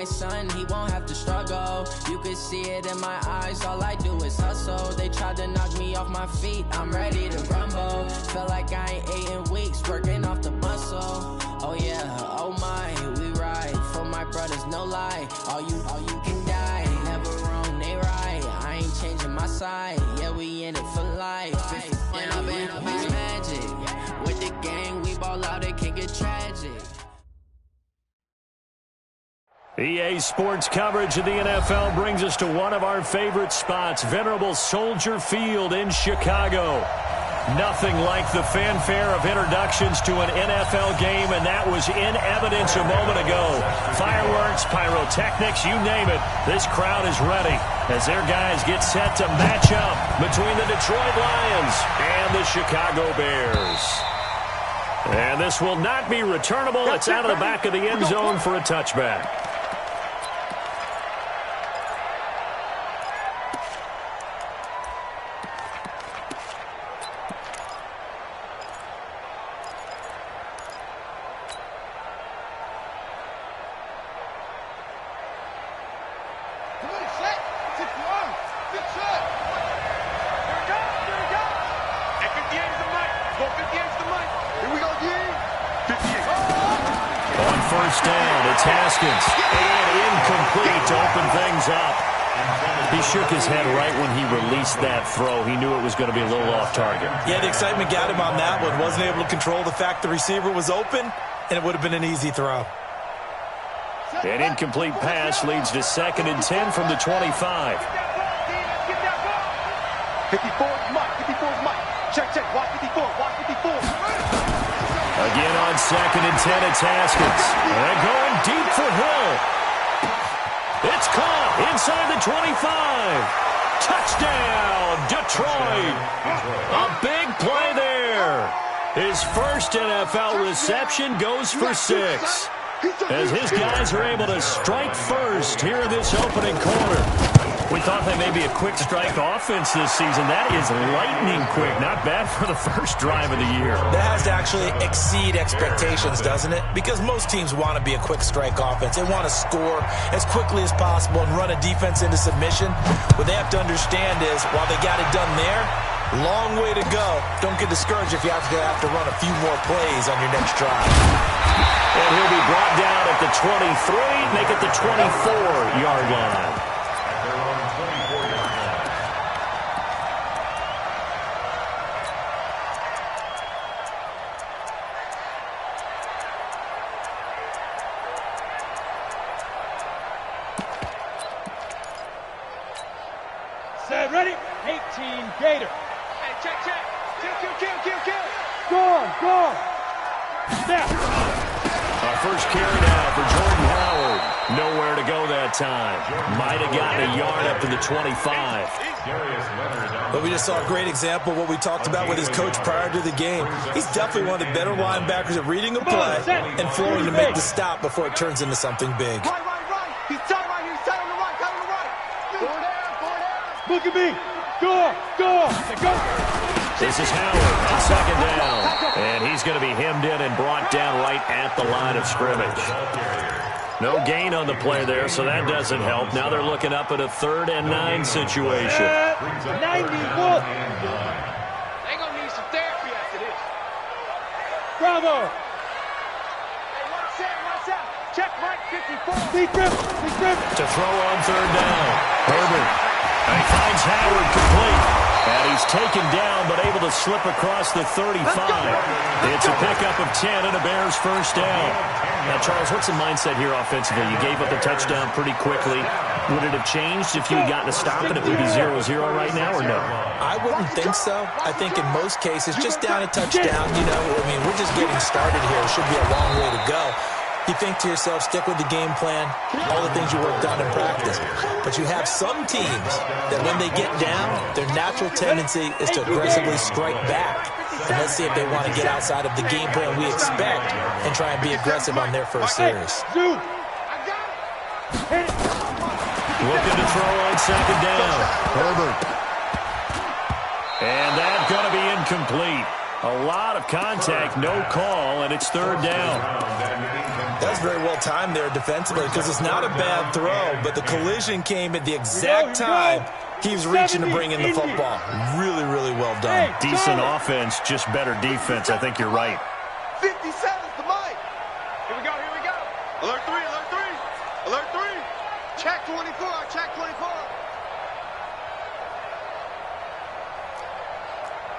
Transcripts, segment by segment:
Son, he won't have to struggle. You can see it in my eyes. All I do is hustle. They tried to knock me off my feet. I'm ready to rumble. Felt like I ain't ate in weeks, working off the muscle. Oh yeah, oh my, we ride for my brothers, no lie. All you can die. Never wrong, they right. I ain't changing my side. Yeah, we in it for life. And I've been magic. With the gang, we ball out. It can get tragic. EA Sports coverage of the NFL brings us to one of our favorite spots, venerable Soldier Field in Chicago. Nothing like the fanfare of introductions to an NFL game, and that was in evidence a moment ago. Fireworks, pyrotechnics, you name it. This crowd is ready as their guys get set to match up between the Detroit Lions and the Chicago Bears. And this will not be returnable. It's out of the back of the end zone for a touchback. That throw, he knew it was going to be a little off target. Yeah, the excitement got him on that one. Wasn't able to control the fact the receiver was open, and it would have been an easy throw. An incomplete pass leads to 2nd and 10 from the 25. 54's Mike. 54's Mike. Check. Watch 54. Watch 54. Again on 2nd and 10, it's Haskins. And going deep for Hill. It's caught inside the 25. Touchdown, Detroit. A big play there. His first NFL reception goes for 6. As his guys are able to strike first here in this opening quarter. We thought that may be a quick strike offense this season. That is lightning quick. Not bad for the first drive of the year. That has to actually exceed expectations, doesn't it? Because most teams want to be a quick strike offense. They want to score as quickly as possible and run a defense into submission. What they have to understand is, while they got it done there, long way to go. Don't get discouraged if you have to run a few more plays on your next drive. And he'll be brought down at the 23, make it the 24-yard line. Set, ready? 18 Gator. Hey, check. Kill. Go. Snap. Our first carry now for Jordan Howard. Nowhere to go that time. Might have gotten a yard up to the 25. But we just saw a great example of what we talked about with his coach prior to the game. He's definitely one of the better linebackers at reading a play and flowing to make the stop before it turns into something big. Right. He's tight right here. He's tight on the right. Go down. Look at me. Go. This is Howard on 2nd down. And he's going to be hemmed in and brought down right at the line of scrimmage. No gain on the play there, so that doesn't help. Now they're looking up at a 3rd and 9 situation. 91. They're going to need some therapy after this. Bravo. Hey, watch out. Check Mike 54. Big grip. To throw on 3rd down. Herbert. And he finds Howard complete. And he's taken down, but able to slip across the 35. It's a pickup of 10 and a Bears first down. Now, Charles, what's the mindset here offensively? You gave up a touchdown pretty quickly. Would it have changed if you had gotten a stop and it would be 0-0 right now, or no? I wouldn't think so. I think in most cases, just down a touchdown, we're just getting started here. It should be a long way to go. You think to yourself, stick with the game plan, all the things you worked on in practice. But you have some teams that when they get down, their natural tendency is to aggressively strike back. And let's see if they want to get outside of the game plan we expect and try and be aggressive on their first series. Looking to throw on 2nd down. Herbert. And that's going to be incomplete. A lot of contact, no call, and it's third down. That's very well timed there defensively because it's not a bad throw, but the collision came at the exact time he was reaching to bring in the football. Really, really well done. Decent offense, just better defense. I think you're right. 57's the mic. Here we go, here we go. Alert 3, alert 3. Alert 3. Check 24, check 24.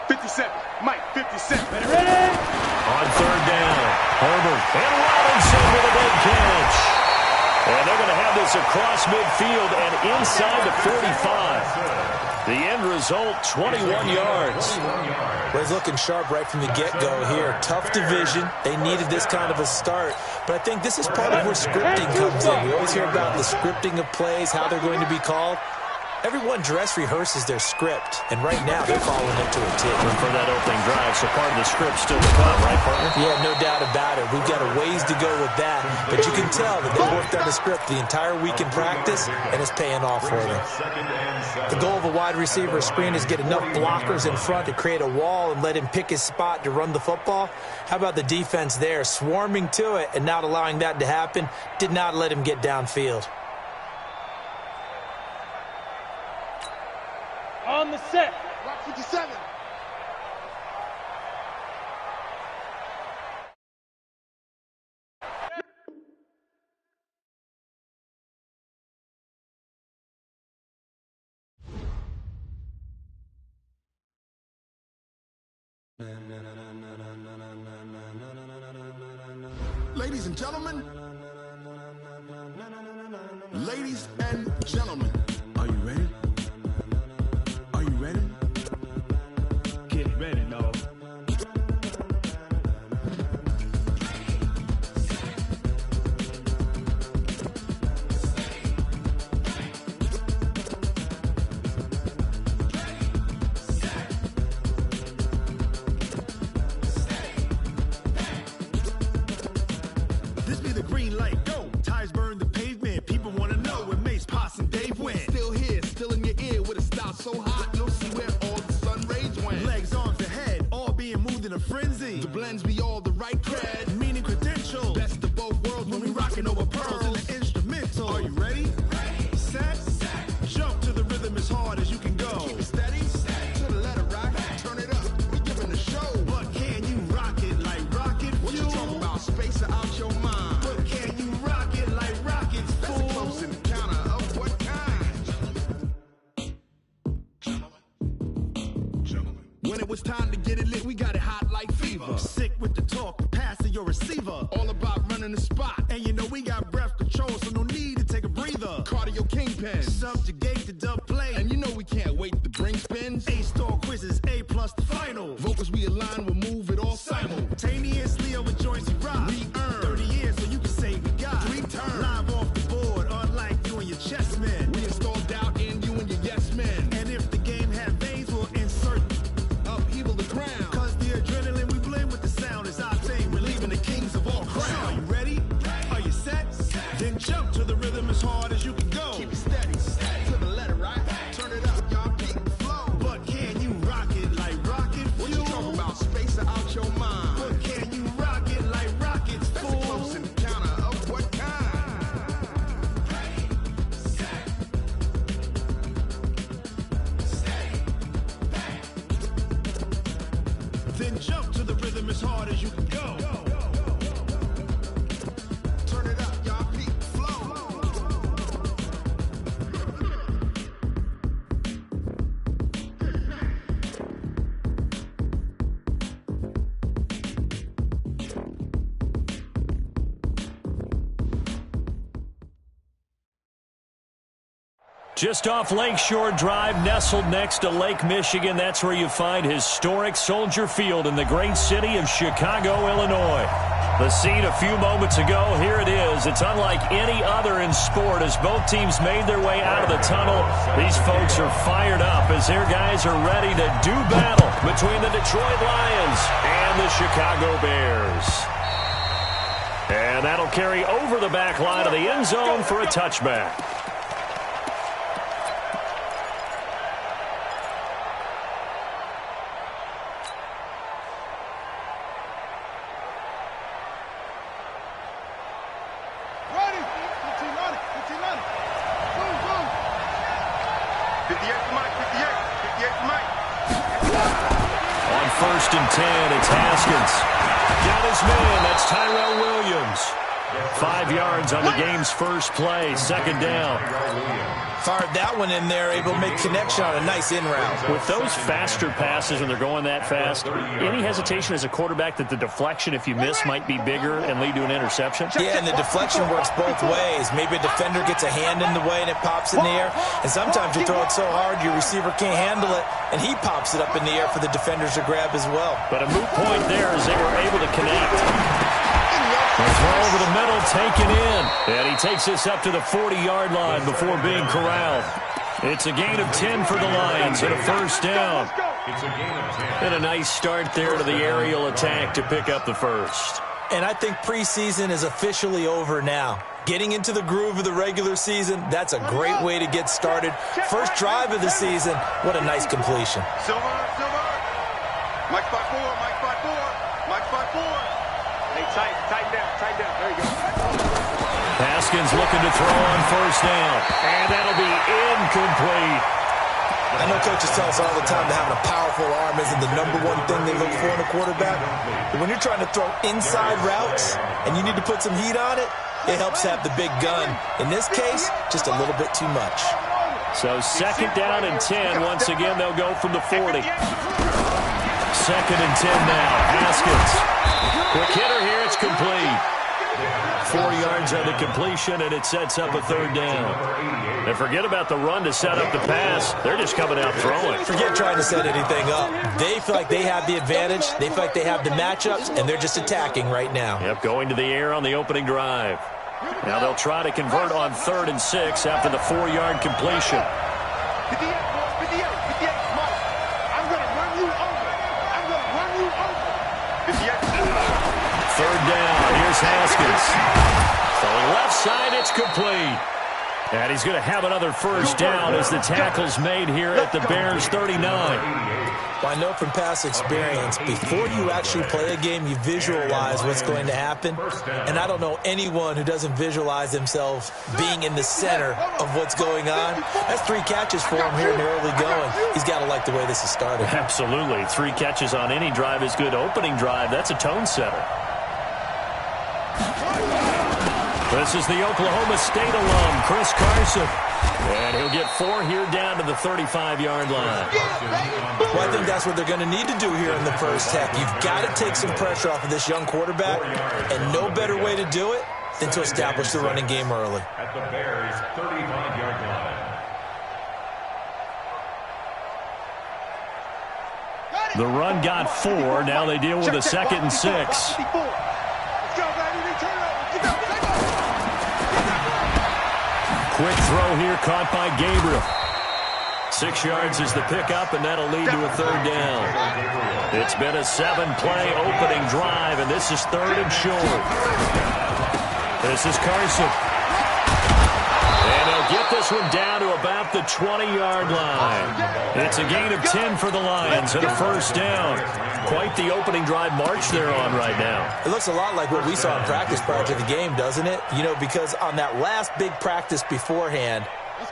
57, Mike, 57. Ready? On third down, Herbert and Robinson with a big catch. And they're going to have this across midfield and inside the 45. The end result, 21 yards. Well, he's looking sharp right from the get-go here. Tough division. They needed this kind of a start. But I think this is part of where scripting comes in. We always hear about the scripting of plays, how they're going to be called. Everyone dress rehearses their script, and right now they're following it to a T. For that opening drive, so part of the script still to come, right, partner? Yeah, no doubt about it. We've got a ways to go with that, but you can tell that they worked on the script the entire week in practice, and it's paying off for them. The goal of a wide receiver screen is get enough blockers in front to create a wall and let him pick his spot to run the football. How about the defense there, swarming to it and not allowing that to happen? Did not let him get downfield. On the set. Block 57. Ladies and gentlemen, are you ready? Are you ready? Get ready, no. This be the green light, go. Tires burn the pavement. People want to know when Mace, Poss, and Dave went. Still here, still in your ear with a style so hot, you'll see where all the sun rays went. Legs, arms, and head, all being moved in a frenzy. The blends be all the right cred, meaning credentials. Best of both worlds when we rocking over pearls in the instrumental. Are you ready? Set, jump to the rhythm as hard as you can go. Keep it steady, to the letter right, turn it up, we giving the show. But can you rock it like rocket fuel? What you talking about, space out your mind? But can you rock it like rockets, fool? That's a close encounter of what kind? Gentlemen. When it was time to get it lit, we got it hot like fever. Sick with the talk, pass to your receiver. All about running the spot. And you know we got breath control, so no need to take a breather. Cardio kingpin, subjugate the dub play. And you know we can't wait to bring spins. A-star quizzes, A+ the final. Vocals we align, we'll move it all simultaneously over joints we rock. We earn 30 years, so you can say we got 3 turns. Live off the board, unlike you and your chess men. We install doubt in you and your yes men. And if the game had veins, we'll insert upheaval the crown. Cause the adrenaline we blend with the sound is our thing. We're leaving the kings of all crowns. Are you ready? Are you set? Then jump to the rhythm as hard as you can go. Keep it steady, to the letter right. Turn it up, y'all keep the flow. But can you rock it like rocket fuel? What you talking about, space out your mind? But can you rock it like rockets, fool? That's a close encounter of what kind? Then jump to the rhythm as hard as you can go. Turn it up, y'all keep the flow. Just off Lakeshore Drive, nestled next to Lake Michigan, that's where you find historic Soldier Field in the great city of Chicago, Illinois. The scene a few moments ago, here it is. It's unlike any other in sport as both teams made their way out of the tunnel. These folks are fired up as their guys are ready to do battle between the Detroit Lions and the Chicago Bears. And that'll carry over the back line of the end zone for a touchback. Mike. 58 to Mike. On 1st and 10, it's Haskins. Got his man. That's Tyrell Williams. 5 yards on the game's first play. 2nd down. Fired that one in there, able to make connection on a nice in route. With those faster passes when they're going that fast, any hesitation as a quarterback that the deflection, if you miss, might be bigger and lead to an interception? Yeah, and the deflection works both ways. Maybe a defender gets a hand in the way and it pops in the air. And sometimes you throw it so hard your receiver can't handle it, and he pops it up in the air for the defenders to grab as well. But a moot point there as they were able to connect. The throw over the middle, taken in. And he takes this up to the 40-yard line before being corralled. It's a gain of 10 for the Lions and a 1st down. And a nice start there to the aerial attack to pick up the 1st. And I think preseason is officially over now. Getting into the groove of the regular season, that's a great way to get started. First drive of the season, what a nice completion. Silver. Mike 5-4. Mike 5-4. Hey, tighten down. There you go. Haskins looking to throw on 1st down. And that'll be incomplete. I know coaches tell us all the time that having a powerful arm isn't the #1 thing they look for in a quarterback. But when you're trying to throw inside routes and you need to put some heat on it, it helps have the big gun. In this case, just a little bit too much. So 2nd down and 10. Once again, they'll go from the 40. 2nd and 10 now. Haskins. Quick hitter here. It's complete. 4 yards on the completion, and it sets up a 3rd down. And forget about the run to set up the pass. They're just coming out throwing. Forget trying to set anything up. They feel like they have the advantage. They feel like they have the matchups, and they're just attacking right now. Yep, going to the air on the opening drive. Now they'll try to convert on 3rd and 6 after the 4-yard completion. 58, Mike. I'm going to run you over. 58. 3rd down. Here's Haskins. Throwing left side, it's complete. And he's going to have another 1st down as the tackle's made here at the Bears' 39. Well, I know from past experience, before you actually play a game, you visualize what's going to happen. And I don't know anyone who doesn't visualize themselves being in the center of what's going on. That's 3 catches for him here in the early going. He's got to like the way this is started. Absolutely. 3 catches on any drive is good. Opening drive, that's a tone setter. This is the Oklahoma State alum, Chris Carson. And he'll get 4 here down to the 35-yard line. Well, I think that's what they're going to need to do here in the first half. You've got to take some pressure off of this young quarterback, and no better way to do it than to establish the running game early. At the Bears' 35-yard line. The run got 4. Now they deal with a 2nd and 6. Quick throw here caught by Gabriel. 6 yards is the pickup, and that'll lead to a 3rd down. It's been a 7-play opening drive, and this is 3rd and short. This is Carson. And he'll get this one down to about the 20-yard line. It's a gain of 10 for the Lions and a 1st down. Quite the opening drive march they're on right now. It looks a lot like what we saw in practice prior to the game, doesn't it? You know, because on that last big practice beforehand,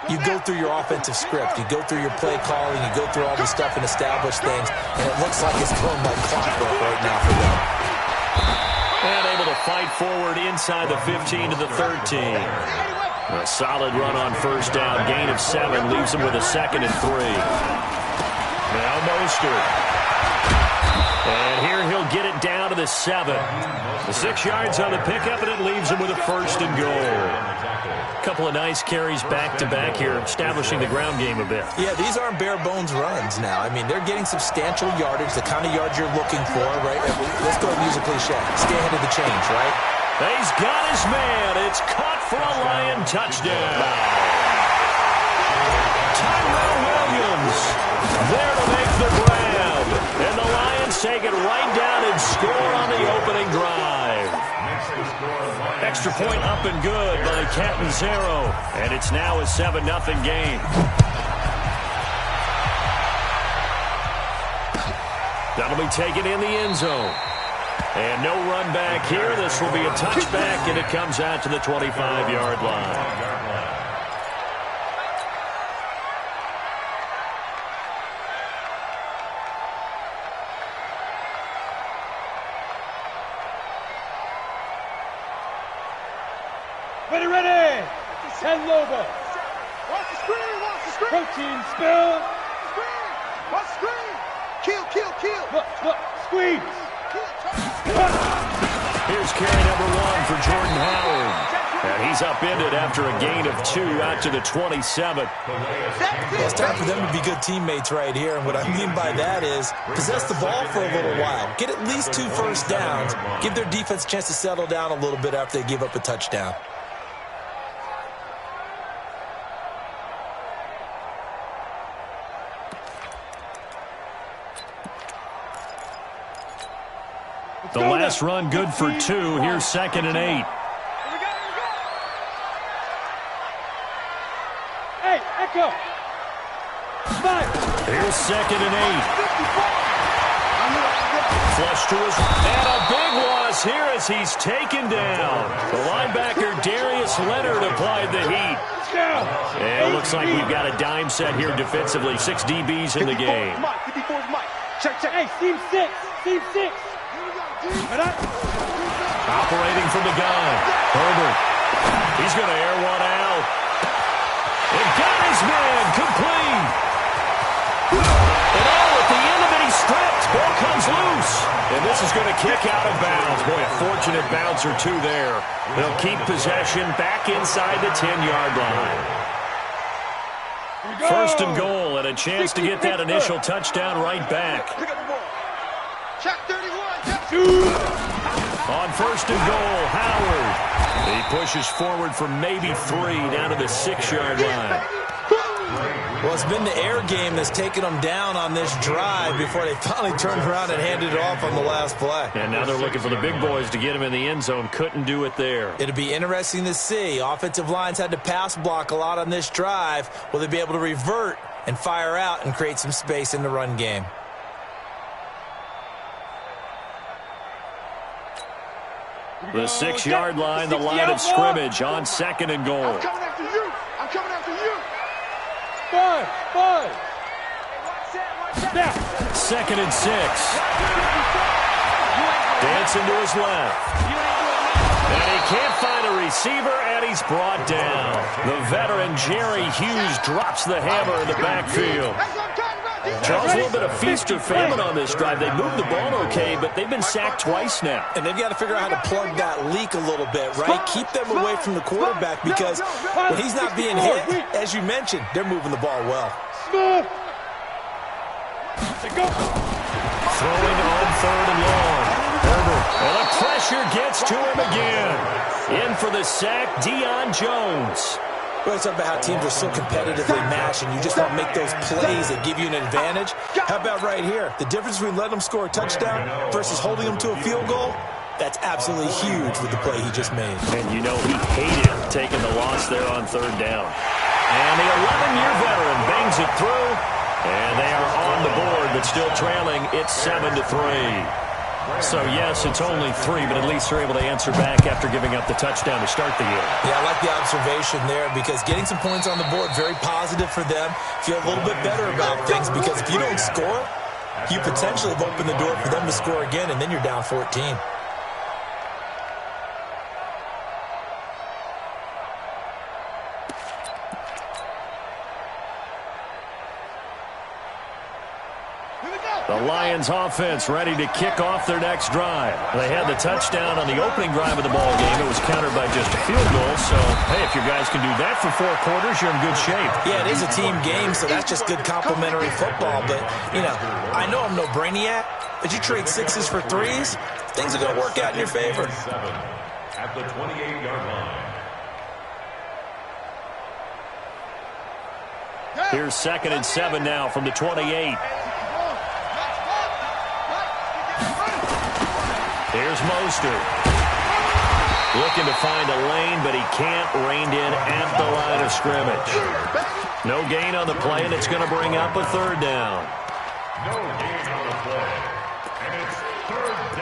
you go through your offensive script. You go through your play calling. You go through all this stuff and establish things. And it looks like it's going like clockwork right now for them. And able to fight forward inside the 15 to the 13. A solid run on 1st down. Gain of 7 leaves them with a 2nd and 3. Now Mostert. And here he'll get it down to the 7. The 6 yards on the pickup, and it leaves him with a 1st and goal. A couple of nice carries back-to-back here, establishing the ground game a bit. Yeah, these aren't bare-bones runs now. I mean, they're getting substantial yardage, the kind of yards you're looking for, right? Let's go and use a cliche. Stay ahead of the change, right? He's got his man. It's caught for a Lion touchdown. Tyrell Williams there to make the grab. And the Lions take it right down and score on the opening drive. Extra point up and good by Catanzaro. And it's now a 7-0 game. That'll be taken in the end zone. And no run back here. This will be a touchback, and it comes out to the 25-yard line. 10 Lobos. Watch the screen, watch the screen. Protein spill. Screen, watch the screen. Kill, kill, kill. Look, squeeze. Here's carry number 1 for Jordan Howard. And he's upended after a gain of 2 out to the 27. Well, it's time for them to be good teammates right here. And what I mean by that is possess the ball for a little while. Get at least 2 first downs. Give their defense a chance to settle down a little bit after they give up a touchdown. The last run good for 2. Here's 2nd and 8. Hey, Echo. 5. Here's 2nd and 8. Flush to his, and a big loss here as he's taken down. The linebacker Darius Leonard applied the heat. And it looks like we've got a dime set here defensively. 6 DBs in the game. Check. Hey, Team 6. Team 6. Operating from the gun. Herbert. He's going to air one out. And got his man complete. And all at the end of it, he's stripped. Ball comes loose. And this is going to kick out of bounds. Boy, a fortunate bounce or 2 there. They'll keep possession back inside the 10-yard line. 1st and goal, and a chance to get that initial touchdown right back. Pick up the ball. Check 31. On 1st and goal, Howard. He pushes forward for maybe 3 down to the 6-yard line. Well, it's been the air game that's taken them down on this drive before they finally turned around and handed it off on the last play. And now they're looking for the big boys to get him in the end zone. Couldn't do it there. It'll be interesting to see. Offensive lines had to pass block a lot on this drive. Will they be able to revert and fire out and create some space in the run game? The 6-yard line, the line of scrimmage on 2nd and goal. I'm coming after you. 5. Snap. 2nd and 6. Dancing to his left. And he can't find a receiver, and he's brought down. The veteran Jerry Hughes drops the hammer in the backfield. That's what I'm talking about. Charles, a little bit of feast or famine on this drive. They moved the ball okay, but they've been sacked twice now. And they've got to figure out how to plug that leak a little bit, right? Keep them away from the quarterback because when he's not being hit, as you mentioned, they're moving the ball well. Smooth. Go. Throwing on 3rd and long. Herbert. And the pressure gets to him again. In for the sack, Deion Jones. Well, it's about how teams are so competitively matched, and you just don't make those plays that give you an advantage. How about right here? The difference between letting them score a touchdown versus holding them to a field goal, that's absolutely huge with the play he just made. And you know he hated taking the loss there on 3rd down. And the 11-year veteran bangs it through, and they are on the board, but still trailing. It's 7-3. So, yes, it's only 3, but at least they're able to answer back after giving up the touchdown to start the year. Yeah, I like the observation there because getting some points on the board, very positive for them. Feel a little bit better about things because if you don't score, you potentially have opened the door for them to score again, and then you're down 14. The Lions offense ready to kick off their next drive. They had the touchdown on the opening drive of the ball game. It was countered by just a field goal. So, hey, if you guys can do that for 4 quarters, you're in good shape. Yeah, it is a team game, so that's just good complimentary football. But, you know, I know I'm no brainiac, but you trade 6s for 3s, things are going to work out in your favor. At the 28-yard line. Here's 2nd and 7 now from the 28. Here's Mostert. Looking to find a lane, but he can't. Reined in at the line of scrimmage. No gain on the play, and it's going to bring up a 3rd down. No gain on the play. And it's 3rd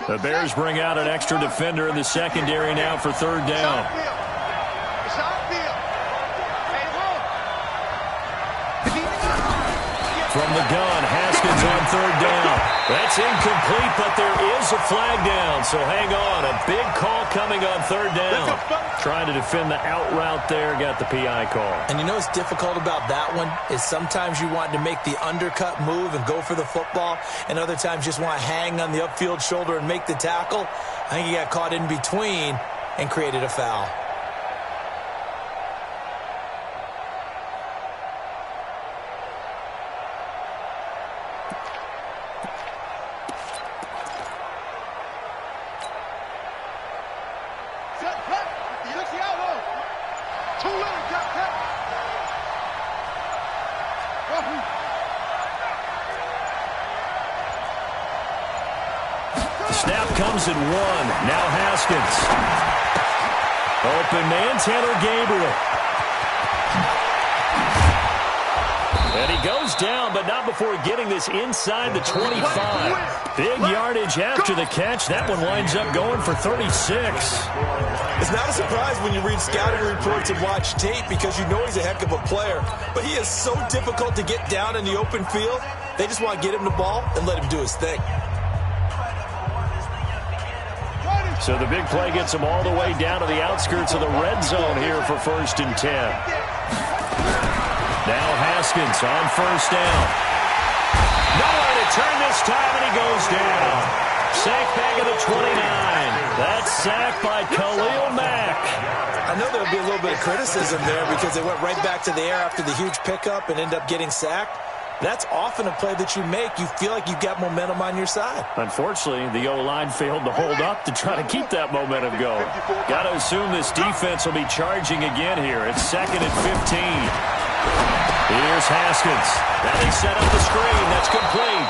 down. The Bears bring out an extra defender in the secondary now for 3rd down. From the gun, Haskins on 3rd down. That's incomplete, but there is a flag down. So hang on, a big on third down. Trying to defend the out route there, got the PI call. And you know what's difficult about that one is sometimes you want to make the undercut move and go for the football, and other times just want to hang on the upfield shoulder and make the tackle. I think he got caught in between and created a foul. Snap comes at 1. Now Haskins. Open man, Taylor Gabriel. And he goes down, but not before getting this inside the 25. Big yardage after the catch. That one winds up going for 36. It's not a surprise when you read scouting reports and watch tape because you know he's a heck of a player. But he is so difficult to get down in the open field. They just want to get him the ball and let him do his thing. So the big play gets him all the way down to the outskirts of the red zone here for 1st and 10. Now Haskins on 1st down. Nowhere to turn this time, and he goes down. Sacked back at the 29. That's sacked by Khalil Mack. I know there'll be a little bit of criticism there because they went right back to the air after the huge pickup and end up getting sacked. That's often a play that you make. You feel like you've got momentum on your side. Unfortunately, the O-line failed to hold up to try to keep that momentum going. Got to assume this defense will be charging again here. It's 2nd and 15. Here's Haskins. Now they set up the screen. That's complete.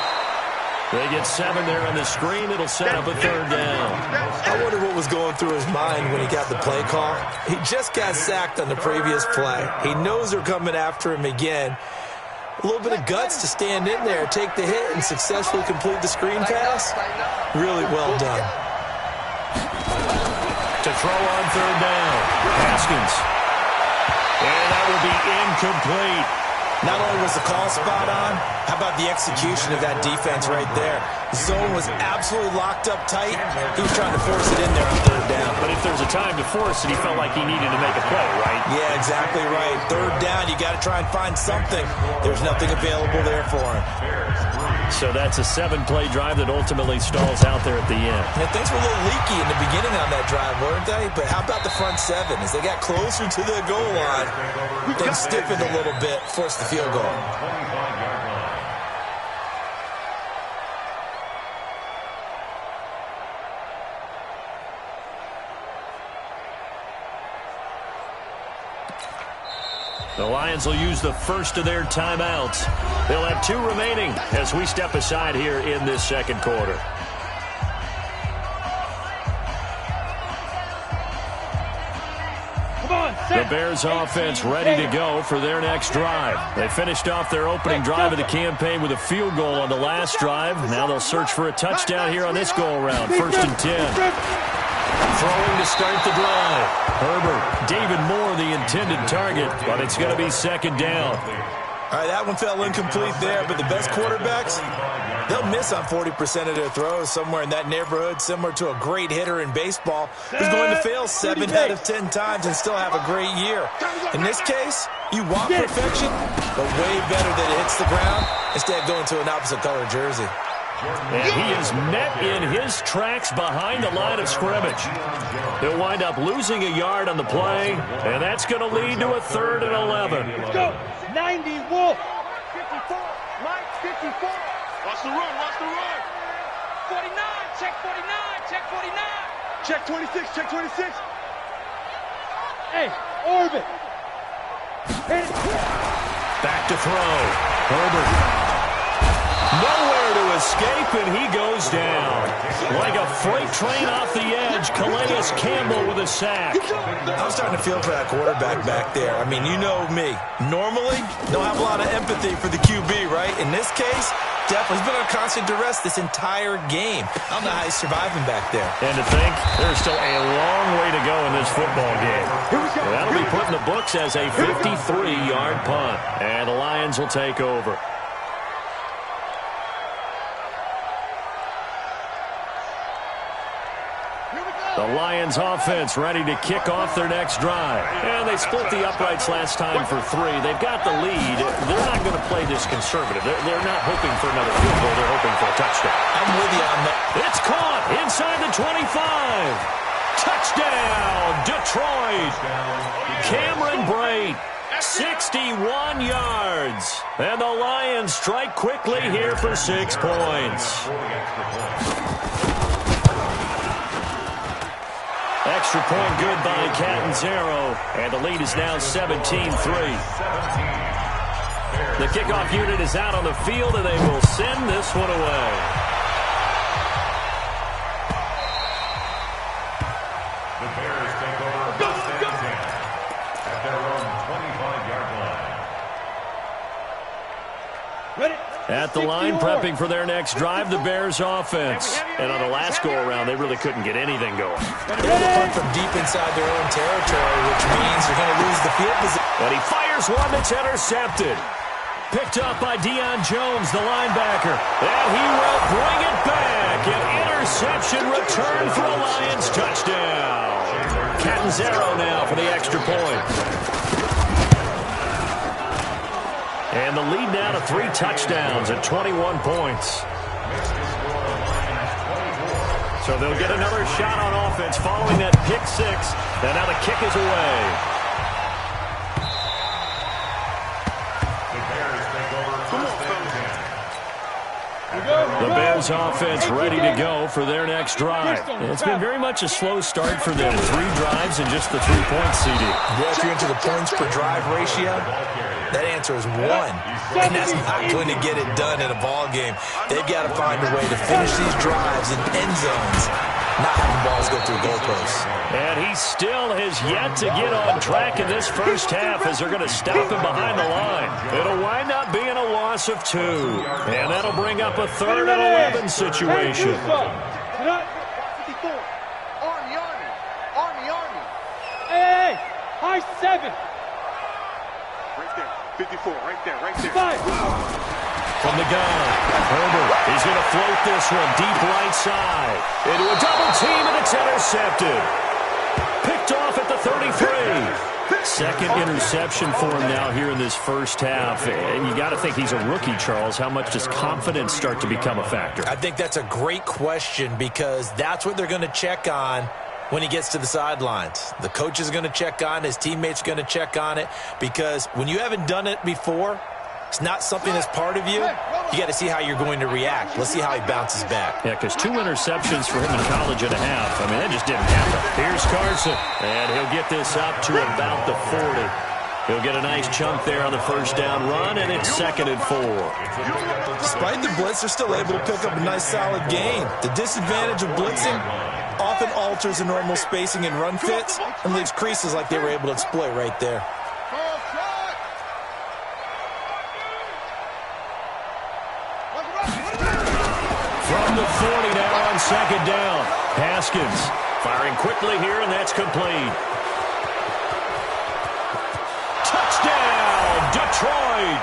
They get 7 there on the screen. It'll set up a 3rd down. I wonder what was going through his mind when he got the play call. He just got sacked on the previous play. He knows they're coming after him again. A little bit of guts to stand in there, take the hit, and successfully complete the screen pass. Really well done. To throw on 3rd down. Haskins. And that will be incomplete. Not only was the call spot on, how about the execution of that defense right there? The zone was absolutely locked up tight. He was trying to force it in there on 3rd down. But if there's a time to force it, he felt like he needed to make a play, right? Yeah, exactly right. 3rd down, you got to try and find something. There's nothing available there for him. So that's a 7-play drive that ultimately stalls out there at the end. And things were a little leaky in the beginning on that drive, weren't they? But how about the front 7? As they got closer to the goal line, things stiffened a little bit, forced the field goal. The Lions will use the first of their timeouts. They'll have 2 remaining as we step aside here in this 2nd quarter. The Bears offense ready to go for their next drive. They finished off their opening drive of the campaign with a field goal on the last drive. Now they'll search for a touchdown here on this go-around. 1st and 10. Throwing to start the drive. Herbert, David Moore the intended target, but it's going to be 2nd down. All right, that one fell incomplete there, but the best quarterbacks, they'll miss on 40% of their throws, somewhere in that neighborhood, similar to a great hitter in baseball who's going to fail 7 out of 10 times and still have a great year. In this case, you want perfection, but way better that it hits the ground instead of going to an opposite color jersey. And he is met in his tracks behind the line of scrimmage. He'll wind up losing a yard on the play, and that's going to lead to a 3rd and 11. Let's go. 90, Wolf. 54. Mike, 54. Watch the run. Watch the run. 49. Check 49. Check 49. Check 26. Check 26. Hey, orbit. Hit it. Back to throw. Herbert. Nowhere to escape, and he goes down. Like a freight train off the edge, Calais Campbell with a sack. I'm starting to feel for that quarterback back there. I mean, you know me. Normally, don't have a lot of empathy for the QB, right? In this case, definitely he's been on constant duress this entire game. I don't know how he's surviving back there. And to think, there's still a long way to go in this football game. That'll be put in the books as a 53-yard punt. And the Lions will take over. The Lions offense ready to kick off their next drive. And they split the uprights last time for 3. They've got the lead. They're not going to play this conservative. They're not hoping for another field goal. They're hoping for a touchdown. I'm with you on that. It's caught inside the 25. Touchdown, Detroit. Cameron Brate, 61 yards. And the Lions strike quickly here for 6 points. Extra point good by Catanzaro, and the lead is now 17-3. The kickoff unit is out on the field, and they will send this one away. The Bears take over first and 10 at their own 25-yard line. Ready? At the line, prepping for their next drive, the Bears offense. And on the last go-around, they really couldn't get anything going. They're going to punt from deep inside their own territory, which means they're going to lose the field position. But he fires one that's intercepted. Picked up by Deion Jones, the linebacker. And he will bring it back. An interception return for a Lions touchdown. Catanzaro now for the extra point. And the lead now to 3 touchdowns at 21 points. So they'll get another shot on offense following that pick 6. And now the kick is away. The Bears take over first and 10. The Bears offense ready to go for their next drive. It's been very much a slow start for them. 3 drives and just the 3 points, CD. Well, if you're into the points per drive ratio, that answer is 1. And that's not going to get it done in a ball game. They've got to find a way to finish these drives in end zones, not having balls go through goalposts. And he still has yet to get on track in this first half as they're going to stop him behind the line. It'll wind up being a loss of 2. And that'll bring up a 3rd and 11 situation. Army. Hey, high 7. Right there. 54, right there. 5. From the gun, Herbert, he's going to float this one deep right side. Into a double team, and it's intercepted. Picked off at the 33. Second interception for him now here in this first half. And you got to think he's a rookie, Charles. How much does confidence start to become a factor? I think that's a great question because that's what they're going to check on when he gets to the sidelines. The coach is going to check on it. His teammates are going to check on it because when you haven't done it before, it's not something that's part of you. You got to see how you're going to react. Let's see how he bounces back. Yeah, because 2 interceptions for him in college and a half. I mean, that just didn't happen. Here's Carson, and he'll get this up to about the 40. He'll get a nice chunk there on the first down run, and it's 2nd and 4. Despite the blitz, they're still able to pick up a nice, solid gain. The disadvantage of blitzing often alters the normal spacing and run fits and leaves creases like they were able to exploit right there. From the 40 now on 2nd down. Haskins firing quickly here, and that's complete. Touchdown, Detroit.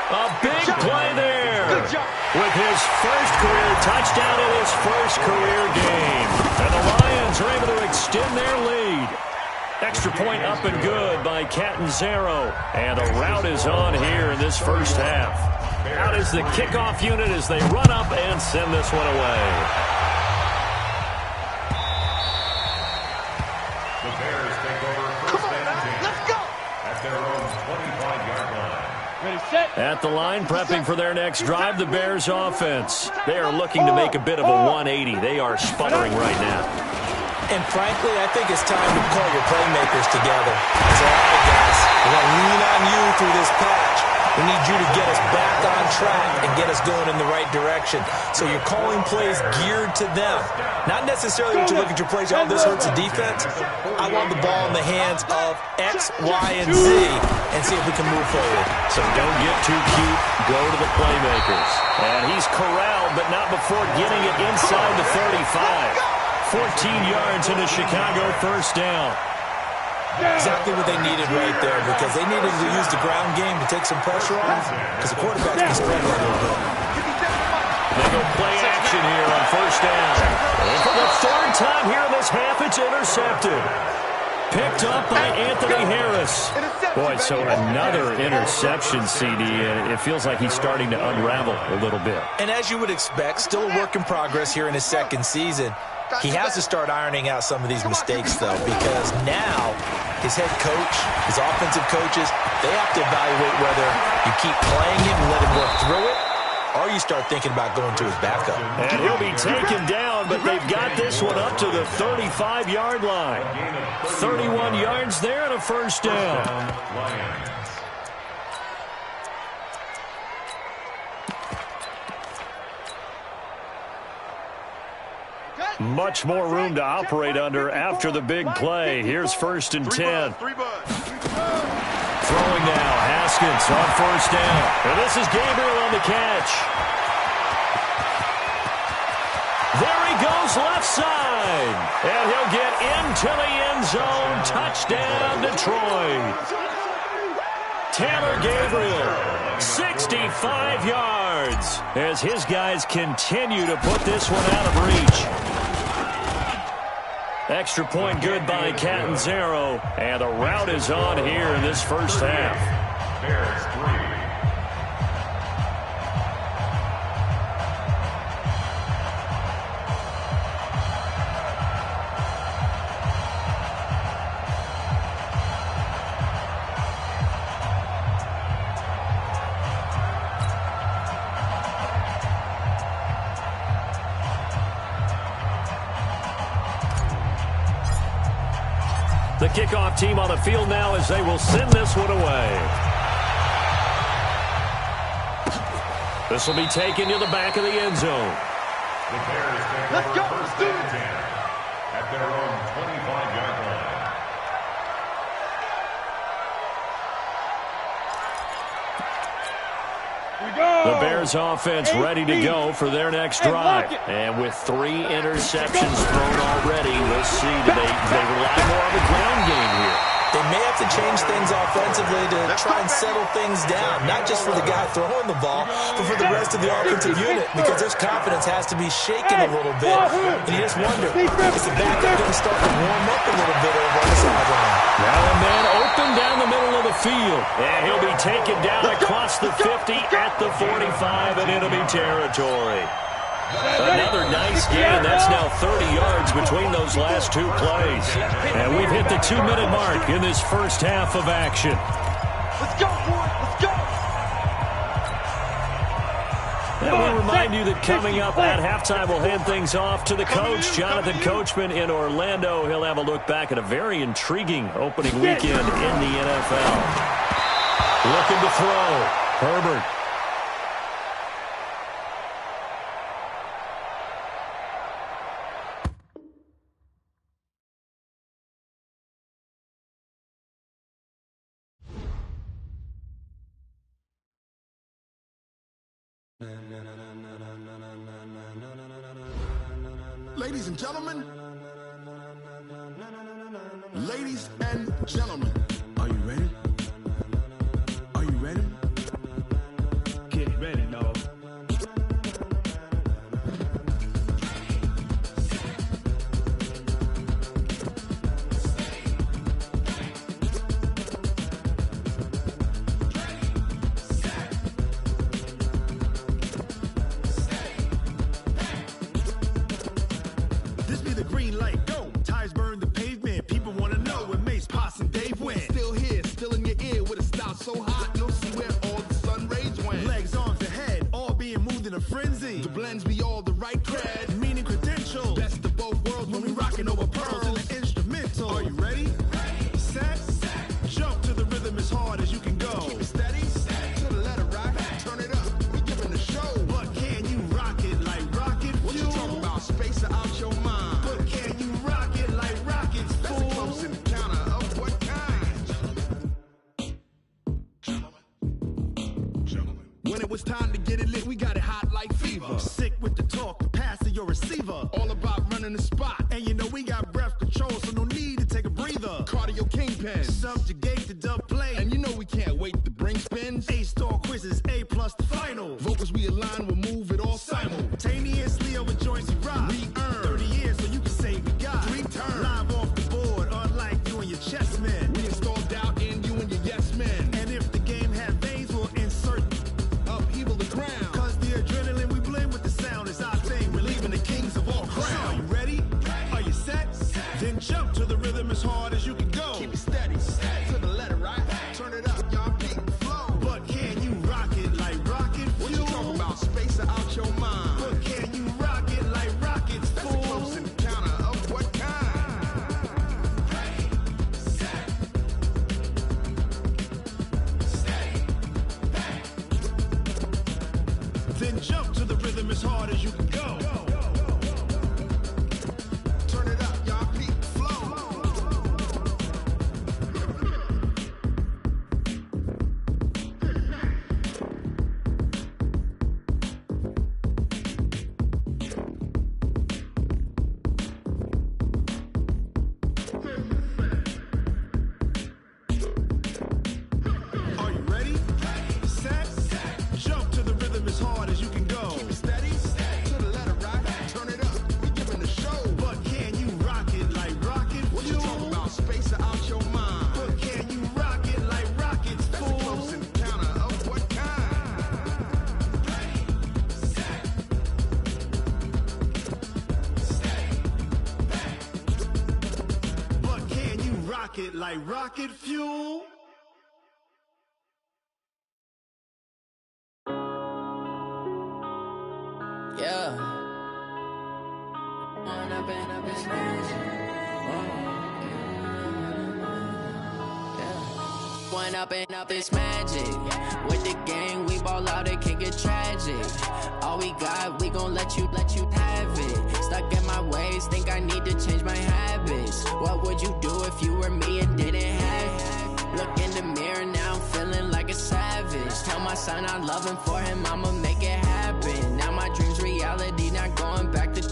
A big play there. With his first career touchdown in his first career game. And the Lions are able to extend their lead. Extra point up and good by Catanzaro. And the route is on here in this first half. Out is the kickoff unit as they run up and send this one away. The Bears take over first and 10. Let's go! At their own 25-yard line. Ready, set. At the line, prepping for their next drive, the Bears offense. They are looking to make a bit of a 180. They are sputtering right now. And frankly, I think it's time to call your playmakers together. Say, all right, guys, we're going to lean on you through this patch. We need you to get us back on track and get us going in the right direction. So you're calling plays geared to them. Not necessarily what you look at your plays, oh, this hurts the defense. I want the ball in the hands of X, Y, and Z and see if we can move forward. So don't get too cute. Go to the playmakers. And he's corralled, but not before getting it inside the 35. 14 yards into Chicago, first down. Exactly what they needed right there because they needed to use the ground game to take some pressure off because the quarterback's been struggling a little bit. They go play action. action here on first down. And for the third time here in this half, it's intercepted. Picked up by Anthony Harris. Boy, so another interception, CD, and it feels like he's starting to unravel a little bit. And as you would expect, still a work in progress here in his second season. He has to start ironing out some of these mistakes, though, because now his head coach, his offensive coaches, they have to evaluate whether you keep playing him and let him work through it, or you start thinking about going to his backup. And he'll be taken down, but they've got this one up to the 35-yard line. 31 yards there and a first down. Much more room to operate under after the big play. Here's 1st and 10. Throwing now, Haskins on first down. And this is Gabriel on the catch. There he goes left side. And he'll get into the end zone. Touchdown, Detroit. Taylor Gabriel, 65 yards, as his guys continue to put this one out of reach. Extra point good by Catanzaro, and the route is on here in this first half. Bears 3. The kickoff team on the field now as they will send this one away. This will be taken to the back of the end zone. The Bears take Let's over go. first and 10 at their own 25-yard line. The Bears offense ready to go for their next drive. And with 3 interceptions thrown already, we'll see they rely more on the ground game here. They may have to change things offensively to try and settle things down, not just for the guy throwing the ball, but for the rest of the offensive unit, because their confidence has to be shaken a little bit. And you just wonder, is the backup going to start to warm up a little bit over on the sideline? Now a man open down the middle of the field. And he'll be taken down across the 50 at the 45, and it'll be territory. Another nice gain. That's now 30 yards between those last 2 plays. And we've hit the 2-minute mark in this first half of action. Let's go, boy. Let's go. And we remind you that coming up at halftime, we'll hand things off to the coach, Jonathan Coachman in Orlando. He'll have a look back at a very intriguing opening weekend in the NFL. Looking to throw. Herbert. Ladies and gentlemen, ladies and gentlemen, are you ready? Are you ready? Get ready, dog. This be the green light, go. Tires burn the pavement. People want to know where Mace, Poss, and Dave went. Still here, still in your ear with a style so hot. No see where all the sun rays went. Legs, arms, and head, all being moved in a frenzy. The blends be all the right cred, meaning credentials. Best of both worlds when we rocking over pearls in the instrumental. Are you ready? Set, jump to the rhythm as hard as you can go. Keep it steady, to the letter rock. Turn it up, we giving the show. But can you rock it like rocket fuel? What you talking about? Space out your mind. But can you rock it like rockets, fool? That's a close encounter of what kind? Gentlemen. When it was time to get it lit, we got it hot like fever. Sick with the talk, the pass to your receiver. All about running the spot. And you know we got breath control, so no need to take a breather. Cardio kingpin, subjugate the dub play. And you know we can't wait to bring spins. A-star quizzes, A+ the final. Vocals we align, we'll move it all simultaneously over as hard as you can go. Keep it steady, steady to the letter, right? Turn it up, y'all peak flow. But can you rock it like rocket fuel? What you talking about? Space out your mind. But can you rock it like rockets, fool? That's a close encounter of what kind? Ready, set, steady, back. Then jump to the rhythm as hard as you can go. Turn it up, y'all peak flow. Are you ready? Set, jump to the rhythm as hard as you can go. Keep it steady, to the letter, right? Turn it up, we giving the show. But can you rock it like rocket fuel? What you talking about? Space out your mind. But can you rock it like rockets, fool? That's a close encounter of what kind? Ready, set, steady, back. But can you rock it like rocket fuel? Yeah. When I've been up this When up and up it's magic. With the gang, we ball out, it can get tragic. All we got, we gon' let you have it. Stuck in my ways, think I need to change my habits. What would you do if you were me and didn't have it? Look in the mirror now, I'm feeling like a savage. Tell my son I love him, for him I'ma make it happen. Now my dream's reality, not going back to.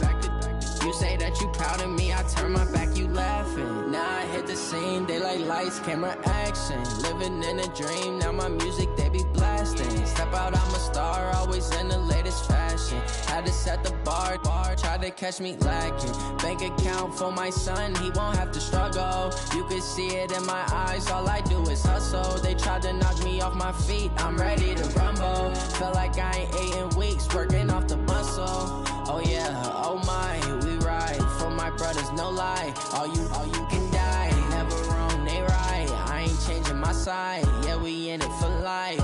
You say that you proud of me, I turn my back, you laughing. Now I hit the scene, daylight lights, camera action. Living in a dream, now my music, they be blasting. Step out, I'm a star, always in the latest fashion. Had to set the bar, try to catch me lacking. Bank account for my son, he won't have to struggle. You can see it in my eyes, all I do is hustle. They tried to knock me off my feet, I'm ready to rumble. Felt like I ain't ate in weeks, working off the muscle. Oh yeah, oh my, we ride for my brothers, no lie. All you can die, never wrong, they right. I ain't changing my side, yeah, we in it for life.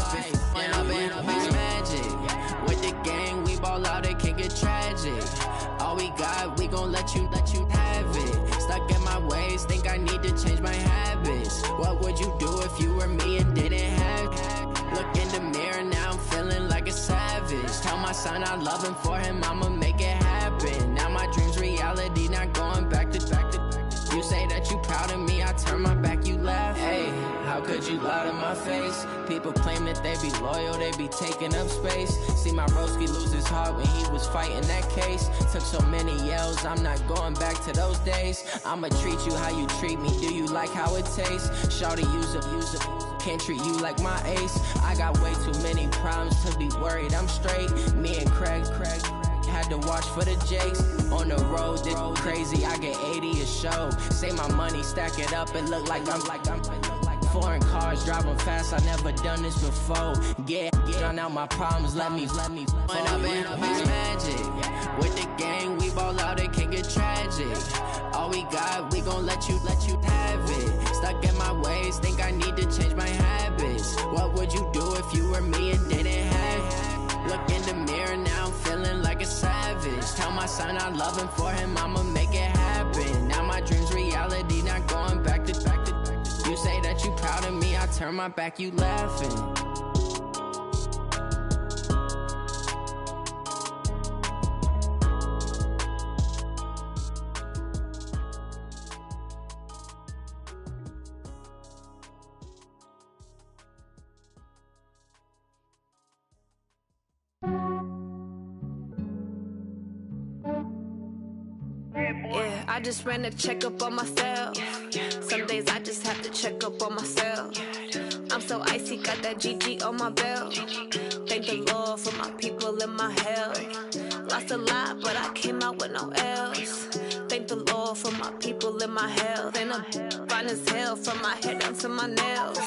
When I've been up, it's magic. With the gang, we ball out, it can get tragic. All we got, we gon' let you have it. Stuck in my ways, think I need to change my habits. What would you do if you were me and didn't have it? Look in the mirror, now I'm feeling like a savage. Tell my son I love him, for him I'ma make it happen. Now my dream's reality, not going back to. You say that you proud of me, I turn my back, you laugh. Hey, how could you lie to my face? People claim that they be loyal, they be taking up space. See my broski lose his heart when he was fighting that case. Took so many yells, I'm not going back to those days. I'ma treat you how you treat me, do you like how it tastes? Shawty, use it. Can't treat you like my ace. I got way too many problems to be worried, I'm straight. Me and Craig had to watch for the Jakes. On the road, this crazy, I get 80 a show. Say my money, stack it up, it look like I'm foreign cars, driving fast, I never done this before. Get drown out my problems, let me When I've been up, it's magic. With the gang, we ball out, it can get tragic. All we got, we gon' let you have it. Stuck in my ways, think I need to change my habits. What would you do if you were me and didn't have it? Look in the mirror, now I'm feeling like a savage. Tell my son I love him, for him I'ma make it happen. Now my dream's reality, not going back to. You say that you proud of me, I turn my back, you laughing. Yeah, I just ran a checkup on myself. Some days I just have to check up on myself. I'm so icy, got that GG on my belt. Thank the Lord for my people in my hell. Lost a lot, but I came out with no L's. Thank the Lord for my people in my health. And I'm fine as hell from my head down to my nails.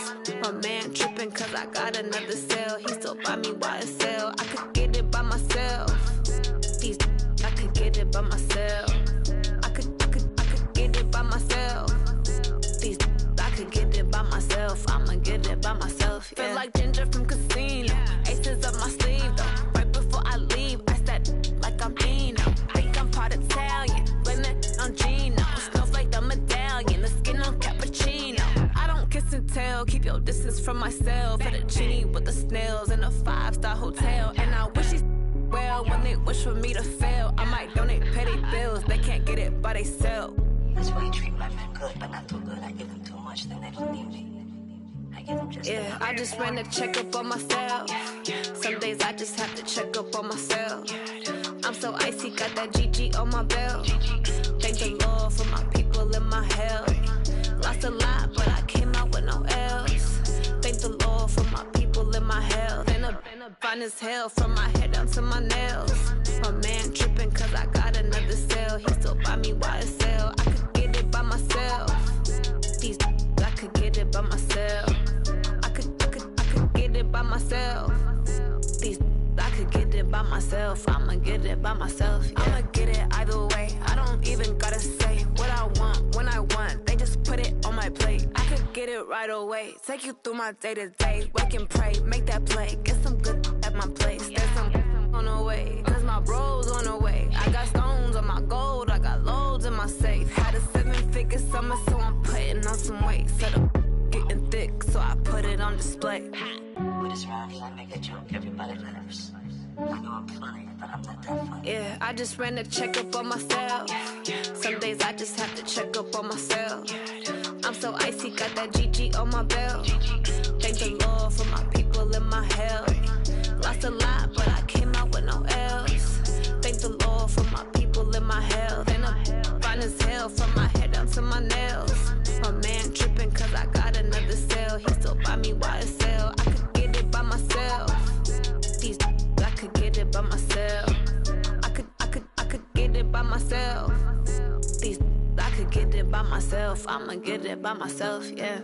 My man tripping cause I got another cell. He still buy me YSL. I could get it by myself. I could get it by myself. I could get it by myself. get it by myself, yeah. Feel like Ginger from Casino, aces up my sleeve, though. Right before I leave, I said like I'm Eno. Think I'm part Italian, blame it on Gino. Snowflake the medallion, the skin on cappuccino. I don't kiss and tell, keep your distance from myself. Fettuccine with the snails in a 5-star hotel. And I wish these well, when they wish for me to fail, I might donate petty bills, they can't get it by they self. That's why you treat my men good, but not too good. I give them too much, then they don't need me. I give them just yeah, I just ran a checkup on myself. Some days I just have to check up on myself. I'm so icy, got that GG on my belt. Thank the Lord for my people in my health. Lost a lot, but I came out with no L's. Thank the Lord for my people in my health. And a fine as hell from my head down to my nails. My man tripping cause I got another cell. He still buy me YSL. I could get it by myself. These I could get it by myself. I could get it by myself. These I could get it by myself. I'ma get it by myself. Yeah. I'ma get it either way. I don't even gotta say what I want when I want. They just put it on my plate. I could get it right away. Take you through my day to day. Wake and pray, make that play. Get some good at my place. There's some on the way. Cause my bro's on the way. I got stones on my gold. I got loads in my safe. Had a 7-figure summer, so I'm putting on some weight. Set up getting thick, so I put it on display. with this round here, I make a joke, everybody laughs. I know I'm funny, but I'm not that funny. Yeah, I just ran a checkup on myself. Some days I just have to check up on myself. I'm so icy, got that GG on my belt. Thank the Lord for my people in my health. Lost a lot, but I came out with no L's. Thank the Lord for my people in my health. And I'm fine as hell from my head down to my nails. My man tripping cause I got another cell. He still buy me YSL. I could get it by myself. These I could get it by myself. I could get it by myself. These I could get it by myself. I'ma get it by myself, yeah.